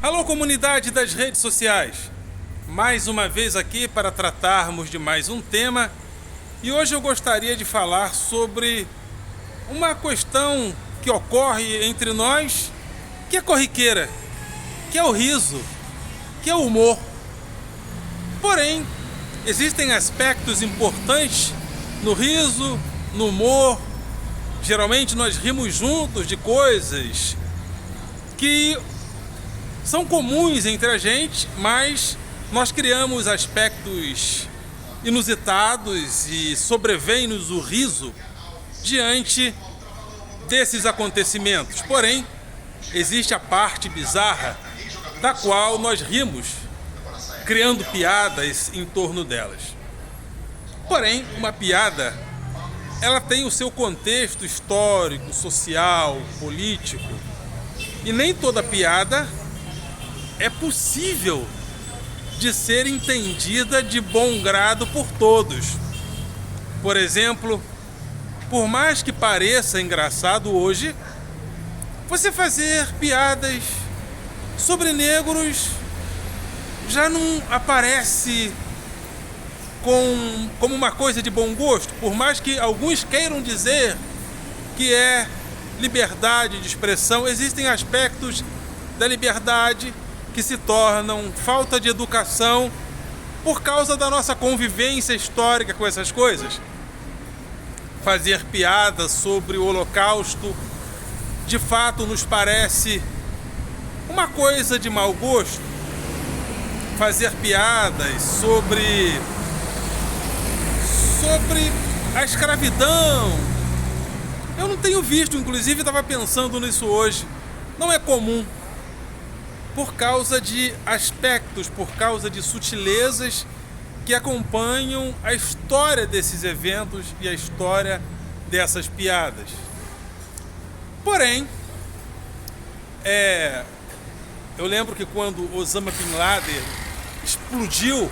Alô, comunidade das redes sociais! Mais uma vez aqui para tratarmos de mais um tema, e hoje eu gostaria de falar sobre uma questão que ocorre entre nós, que é corriqueira, que é o riso, que é o humor. Porém, existem aspectos importantes no riso, no humor. Geralmente nós rimos juntos de coisas que são comuns entre a gente, mas nós criamos aspectos inusitados e sobrevém-nos o riso diante desses acontecimentos. Porém, existe a parte bizarra da qual nós rimos, criando piadas em torno delas. Porém, uma piada, ela tem o seu contexto histórico, social, político, e nem toda piada é possível de ser entendida de bom grado por todos. Por exemplo, por mais que pareça engraçado hoje, você fazer piadas sobre negros já não aparece como uma coisa de bom gosto, por mais que alguns queiram dizer que é liberdade de expressão. Existem aspectos da liberdade que se tornam falta de educação por causa da nossa convivência histórica com essas coisas. Fazer piadas sobre o Holocausto de fato nos parece uma coisa de mau gosto. Fazer piadas sobre a escravidão, eu não tenho visto, inclusive estava pensando nisso hoje, não é comum, por causa de aspectos, por causa de sutilezas que acompanham a história desses eventos e a história dessas piadas. Porém, eu lembro que quando Osama Bin Laden explodiu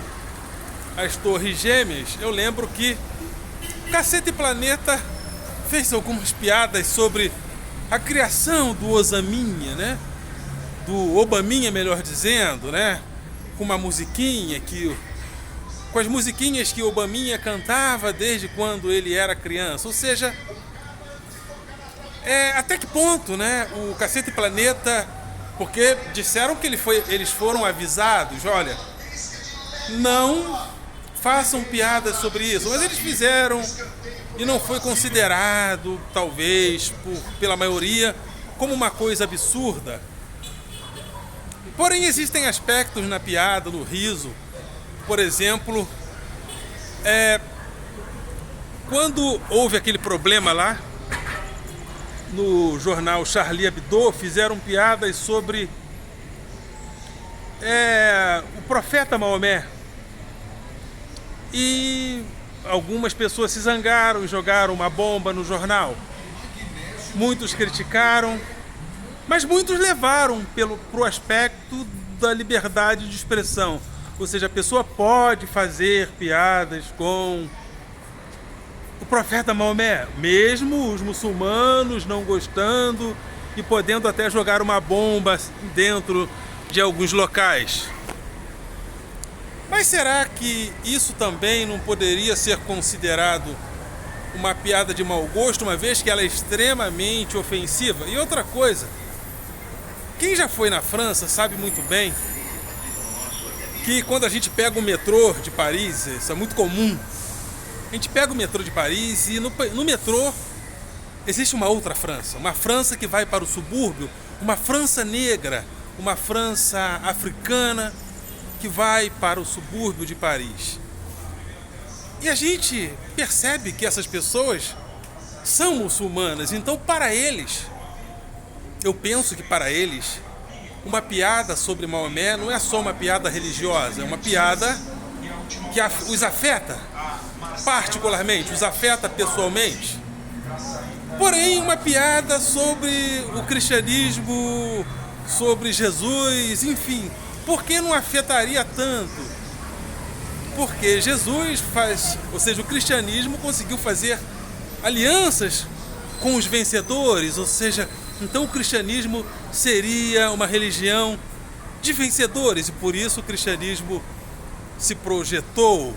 as Torres Gêmeas, eu lembro que Cacete Planeta fez algumas piadas sobre a criação do Osaminha, né? Do Obaminha, melhor dizendo, né? Com uma musiquinha com as musiquinhas que Obaminha cantava desde quando ele era criança. Ou seja, até que ponto, né? O Cacete Planeta, porque disseram que eles foram avisados, olha, não façam piadas sobre isso, mas eles fizeram e não foi considerado, talvez, pela maioria, como uma coisa absurda. Porém, existem aspectos na piada, no riso. Por exemplo, quando houve aquele problema lá, no jornal Charlie Hebdo, fizeram piadas sobre o profeta Maomé. E algumas pessoas se zangaram e jogaram uma bomba no jornal. Muitos criticaram, mas muitos levaram pro aspecto da liberdade de expressão. Ou seja, a pessoa pode fazer piadas com o profeta Maomé, mesmo os muçulmanos não gostando e podendo até jogar uma bomba dentro de alguns locais. Mas será que isso também não poderia ser considerado uma piada de mau gosto, uma vez que ela é extremamente ofensiva? E outra coisa, quem já foi na França sabe muito bem que quando a gente pega o metrô de Paris, isso é muito comum, a gente pega o metrô de Paris e no metrô existe uma outra França, uma França que vai para o subúrbio, uma França negra, uma França africana que vai para o subúrbio de Paris. E a gente percebe que essas pessoas são muçulmanas, então para eles, eu penso que para eles, uma piada sobre Maomé não é só uma piada religiosa, é uma piada que os afeta particularmente, os afeta pessoalmente. Porém, uma piada sobre o cristianismo, sobre Jesus, enfim, por que não afetaria tanto? Porque Jesus ou seja, o cristianismo conseguiu fazer alianças com os vencedores, ou seja, então o cristianismo seria uma religião de vencedores, e por isso o cristianismo se projetou.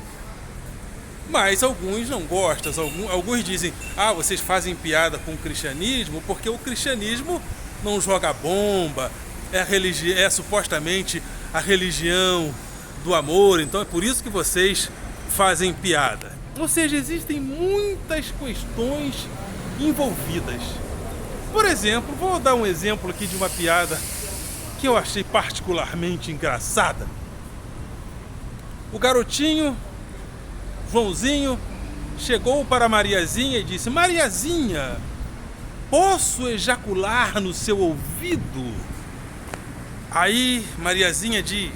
Mas alguns não gostam, alguns dizem: ah, vocês fazem piada com o cristianismo porque o cristianismo não joga bomba, é supostamente a religião do amor, então é por isso que vocês fazem piada. Ou seja, existem muitas questões envolvidas. Por exemplo, vou dar um exemplo aqui de uma piada que eu achei particularmente engraçada. O garotinho, Joãozinho, chegou para Mariazinha e disse: Mariazinha, posso ejacular no seu ouvido? Aí Mariazinha diz: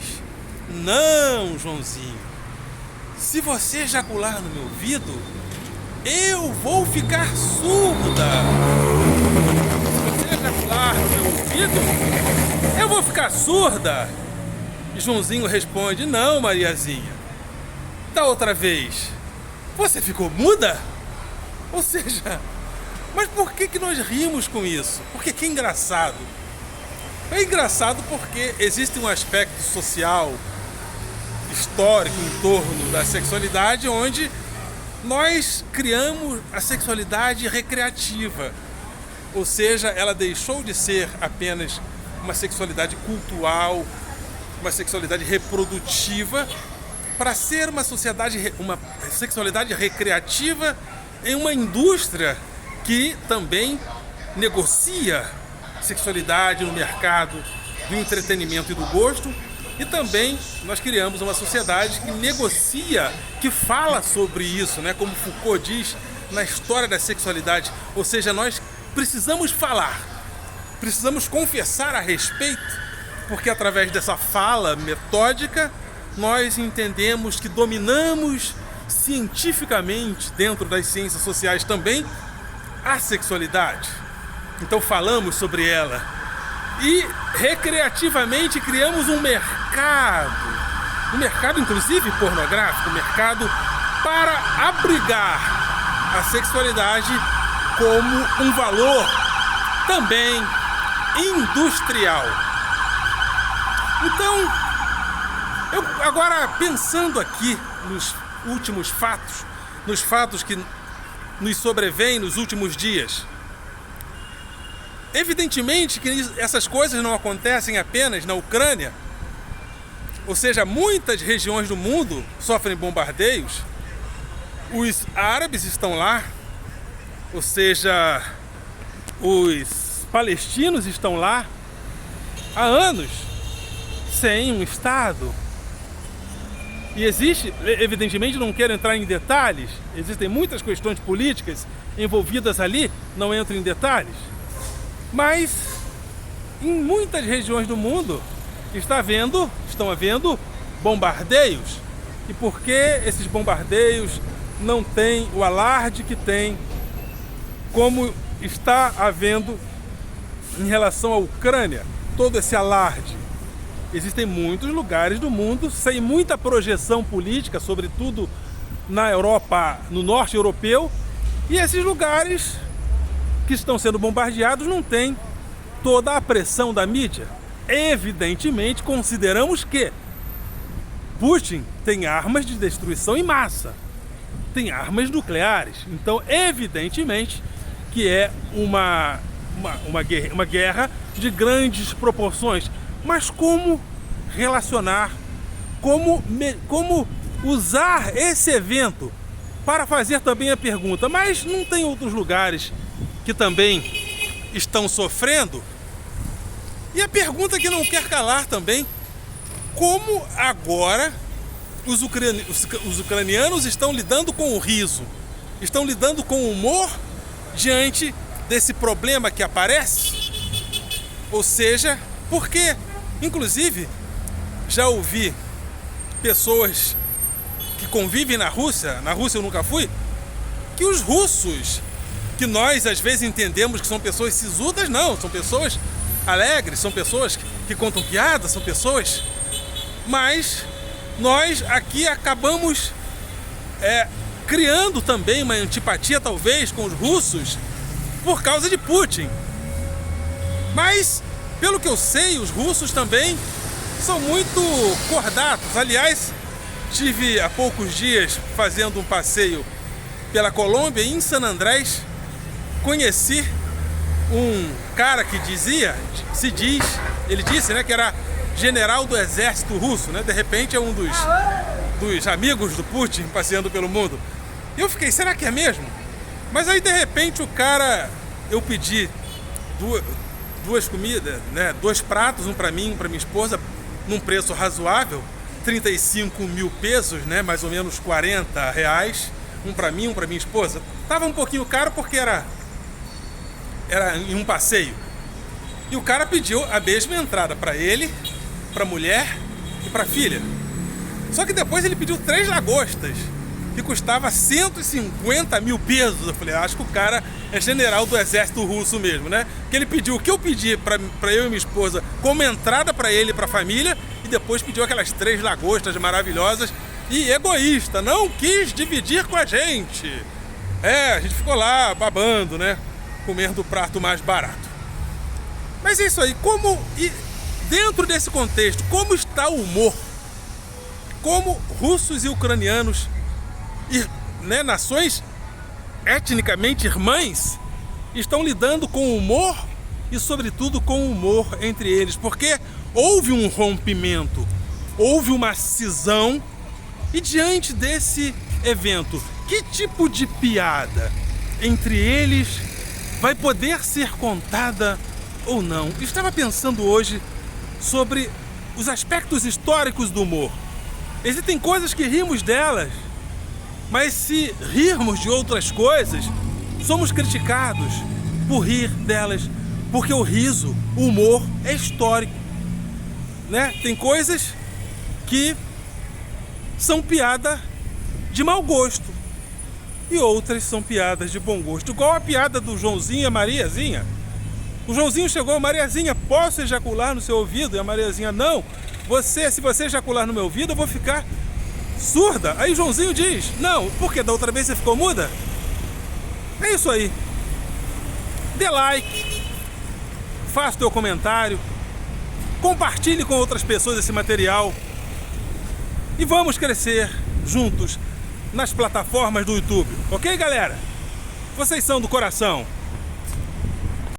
não, Joãozinho, se você ejacular no meu ouvido, eu vou ficar surda. Se você ejacular no meu ouvido, eu vou ficar surda. E Joãozinho responde: não, Mariazinha. Da outra vez, você ficou muda? Ou seja, mas por que nós rimos com isso? Porque que é engraçado. É engraçado porque existe um aspecto social, histórico em torno da sexualidade, onde nós criamos a sexualidade recreativa. Ou seja, ela deixou de ser apenas uma sexualidade cultural, uma sexualidade reprodutiva, para ser uma sexualidade recreativa em uma indústria que também negocia sexualidade no mercado do entretenimento e do gosto. E também nós criamos uma sociedade que negocia, que fala sobre isso, né? Como Foucault diz na História da Sexualidade. Ou seja, nós precisamos falar, precisamos confessar a respeito, porque através dessa fala metódica nós entendemos que dominamos cientificamente, dentro das ciências sociais também, a sexualidade. Então falamos sobre ela e recreativamente criamos um mercado inclusive pornográfico, um mercado para abrigar a sexualidade como um valor também industrial. Então, eu agora pensando aqui nos últimos fatos, nos fatos que nos sobrevêm nos últimos dias, evidentemente que essas coisas não acontecem apenas na Ucrânia, ou seja, muitas regiões do mundo sofrem bombardeios, os árabes estão lá, ou seja, os palestinos estão lá há anos sem um Estado. E existe, evidentemente não quero entrar em detalhes, existem muitas questões políticas envolvidas ali, não entro em detalhes, mas em muitas regiões do mundo estão havendo bombardeios. E por que esses bombardeios não têm o alarde que tem, como está havendo em relação à Ucrânia, todo esse alarde? Existem muitos lugares do mundo sem muita projeção política, sobretudo na Europa, no norte europeu, e esses lugares que estão sendo bombardeados não têm toda a pressão da mídia. Evidentemente, consideramos que Putin tem armas de destruição em massa, tem armas nucleares, então evidentemente que é uma guerra de grandes proporções. Mas como relacionar, como usar esse evento para fazer também a pergunta: mas não tem outros lugares que também estão sofrendo? E a pergunta que não quer calar também: como agora os ucranianos estão lidando com o riso, estão lidando com o humor diante desse problema que aparece? Ou seja, porque inclusive já ouvi pessoas que convivem na Rússia eu nunca fui, que os russos, que nós às vezes entendemos que são pessoas sisudas, não, são pessoas alegres, são pessoas que contam piadas, são pessoas, mas nós aqui acabamos criando também uma antipatia talvez com os russos por causa de Putin. Mas pelo que eu sei, os russos também são muito cordatos. Aliás, tive há poucos dias fazendo um passeio pela Colômbia e em San Andrés conheci um cara que ele disse, né, que era general do exército russo, né? De repente é um dos amigos do Putin passeando pelo mundo. E eu fiquei, será que é mesmo? Mas aí de repente o cara, eu pedi duas comidas, né? 2 pratos, um para mim, um para minha esposa, num preço razoável, 35 mil pesos, né? Mais ou menos 40 reais, um para mim, um para minha esposa. Tava um pouquinho caro porque era em um passeio. E o cara pediu a mesma entrada para ele, para a mulher e para a filha. Só que depois ele pediu 3 lagostas, que custava 150 mil pesos. Eu falei, acho que o cara é general do exército russo mesmo, né? Que ele pediu o que eu pedi para eu e minha esposa como entrada para ele e para a família, e depois pediu aquelas 3 lagostas maravilhosas, e egoísta, não quis dividir com a gente. A gente ficou lá babando, né? Comendo o prato mais barato. Mas é isso aí, e dentro desse contexto, como está o humor? Como russos e ucranianos, né, nações etnicamente irmãs, estão lidando com o humor e, sobretudo, com o humor entre eles? Porque houve um rompimento, houve uma cisão, e diante desse evento, que tipo de piada entre eles vai poder ser contada ou não? Estava pensando hoje sobre os aspectos históricos do humor. Existem coisas que rimos delas, mas se rirmos de outras coisas, somos criticados por rir delas, porque o riso, o humor é histórico, né? Tem coisas que são piada de mau gosto e outras são piadas de bom gosto, igual a piada do Joãozinho e a Mariazinha. O Joãozinho chegou, Mariazinha, posso ejacular no seu ouvido? E a Mariazinha, não, se você ejacular no meu ouvido, eu vou ficar surda. Aí o Joãozinho diz, não, porque da outra vez você ficou muda? É isso aí. Dê like, faça o teu comentário, compartilhe com outras pessoas esse material e vamos crescer juntos nas plataformas do YouTube. Ok, galera? Vocês são do coração.